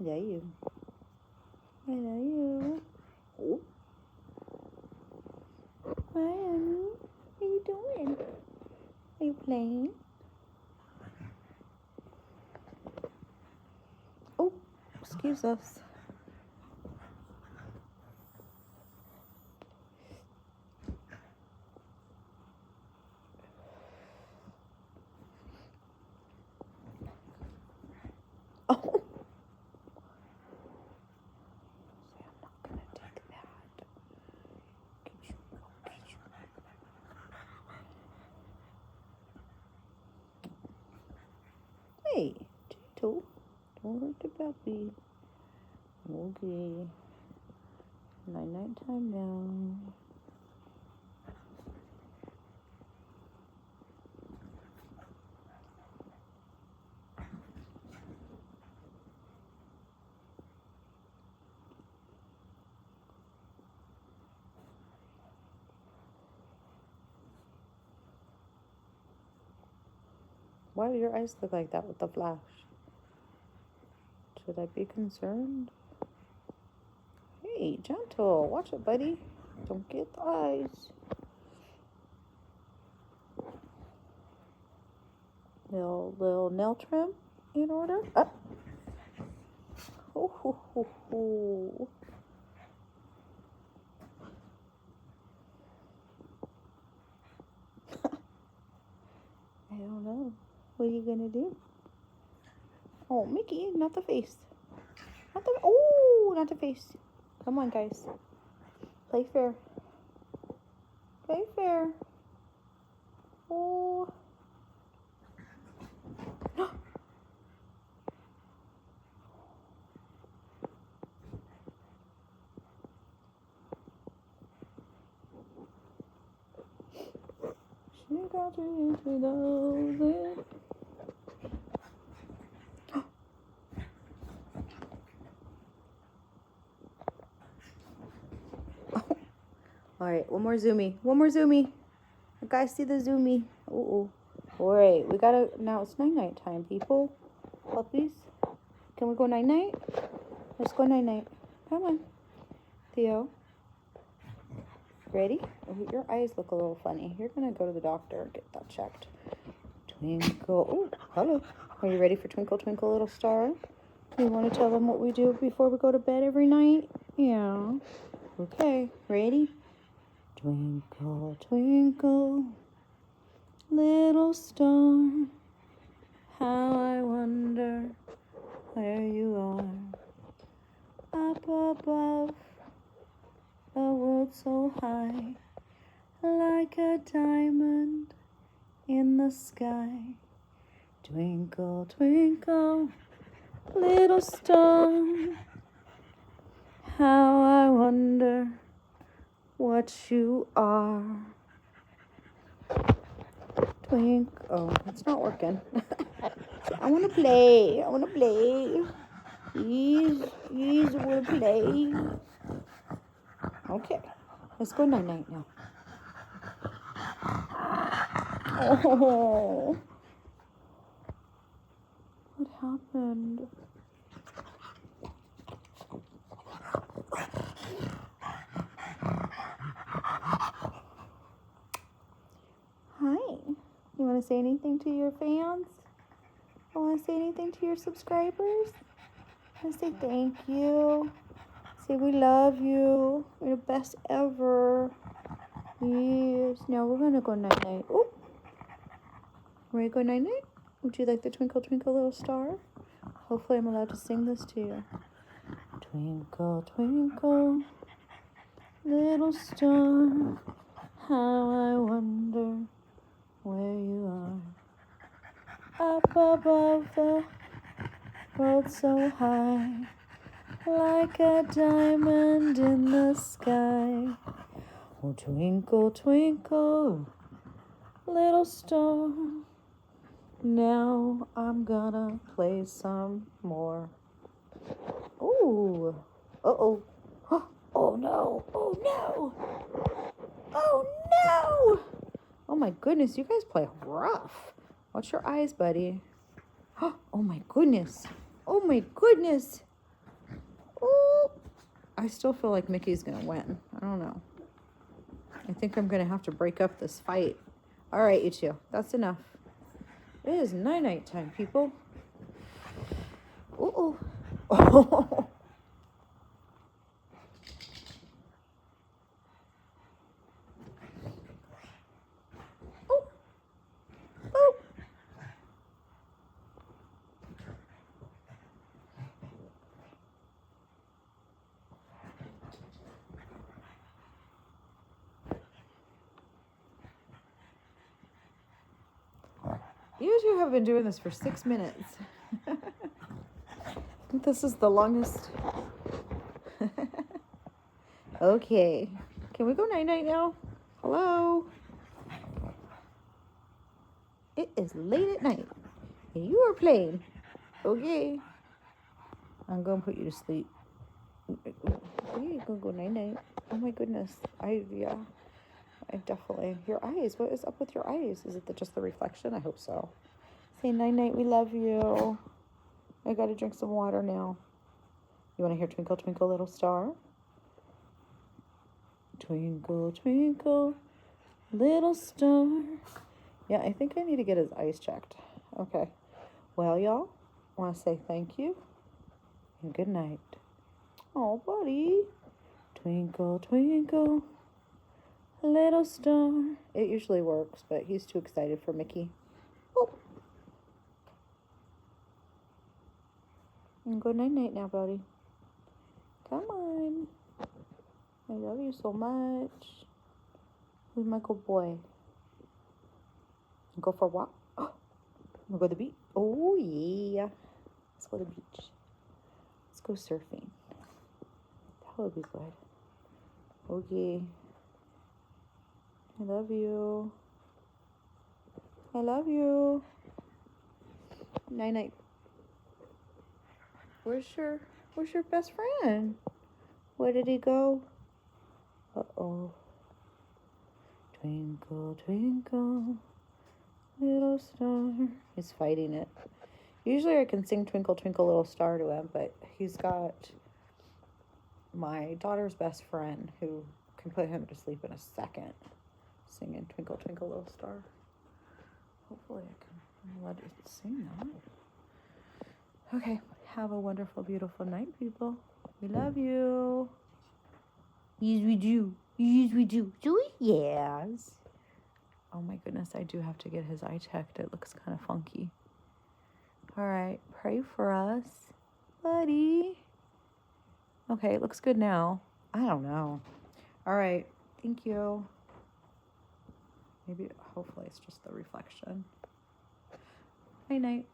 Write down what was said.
love you. I love you. Oh. Hi, honey. What are you doing? Are you playing? Oh, excuse us. Oh. I'm not gonna take that. Hey, gentle. Don't hurt the puppy. Okay. Night time now. Why do your eyes look like that with the flash? Should I be concerned? Hey, gentle. Watch it, buddy. Don't get the eyes. Little nail trim in order. Up. Oh. I don't know. What are you gonna do? Oh, Mickey, not the face. Not the face. Come on, guys. Play fair. Play fair. Oh. She got you into those. All right, one more zoomy. You guys see the zoomy? All right, we gotta, now it's night time, people. Puppies. Can we go night? Let's go night. Come on. Theo. Ready? Oh, your eyes look a little funny. You're gonna go to the doctor and get that checked. Twinkle. Oh, hello. Are you ready for Twinkle, Twinkle, Little Star? You want to tell them what we do before we go to bed every night? Yeah. Okay, ready? Twinkle, twinkle, little star, how I wonder where you are. Up above, a world so high, like a diamond in the sky. Twinkle, twinkle, little star, how I wonder what you are. Twinkle. Oh, it's not working. I want to play. Please, I want to play. Okay, let's go night now. Oh, what happened? Hi. You want to say anything to your fans? You want to say anything to your subscribers? I say thank you. Say we love you. You're the best ever. Yes. Now we're gonna go night. Oh. Ready to go night? Would you like the Twinkle, Twinkle, Little Star? Hopefully I'm allowed to sing this to you. Twinkle, twinkle, little star, how I wonder where you are. Up above the world so high, like a diamond in the sky. Oh, twinkle, twinkle, little star. Now I'm gonna play some more. Ooh. Uh-oh. Oh no. Oh my goodness, you guys play rough. Watch your eyes, buddy. Oh my goodness. I still feel like Mickey's going to win. I don't know. I think I'm going to have to break up this fight. All right, you two. That's enough. It is night-night time, people. Uh-oh. Oh. Oh. You two have been doing this for 6 minutes. I think this is the longest. Okay. Can we go night-night now? Hello? It is late at night, and you are playing. Okay. I'm going to put you to sleep. You're going to go night-night. Oh, my goodness. I definitely. Your eyes. What is up with your eyes? Is it just the reflection? I hope so. Say night-night. We love you. I got to drink some water now. You want to hear Twinkle, Twinkle, Little Star? Twinkle, twinkle, little star. Yeah, I think I need to get his eyes checked. Okay. Well, y'all, I want to say thank you and good night. Oh, buddy. Twinkle, twinkle, little star. It usually works, but he's too excited for Mickey. Oh. And good night now, buddy. Come on. I love you so much. Who's my good boy? Go for a walk. Oh, we'll go to the beach. Oh, yeah. Let's go to the beach. Let's go surfing. That would be good. Okay. I love you. I love you. Night-night. Where's your best friend? Where did he go? Uh-oh. Twinkle, twinkle, little star. He's fighting it. Usually I can sing Twinkle, Twinkle, Little Star to him, but he's got my daughter's best friend who can put him to sleep in a second singing Twinkle, Twinkle, Little Star. Hopefully I can let it sing that. Okay. Have a wonderful, beautiful night, people. We love you. Yes, we do. Yes, we do. Do we? Yes. Oh, my goodness. I do have to get his eye checked. It looks kind of funky. All right. Pray for us, buddy. Okay. It looks good now. I don't know. All right. Thank you. Maybe, hopefully, it's just the reflection. Night-night.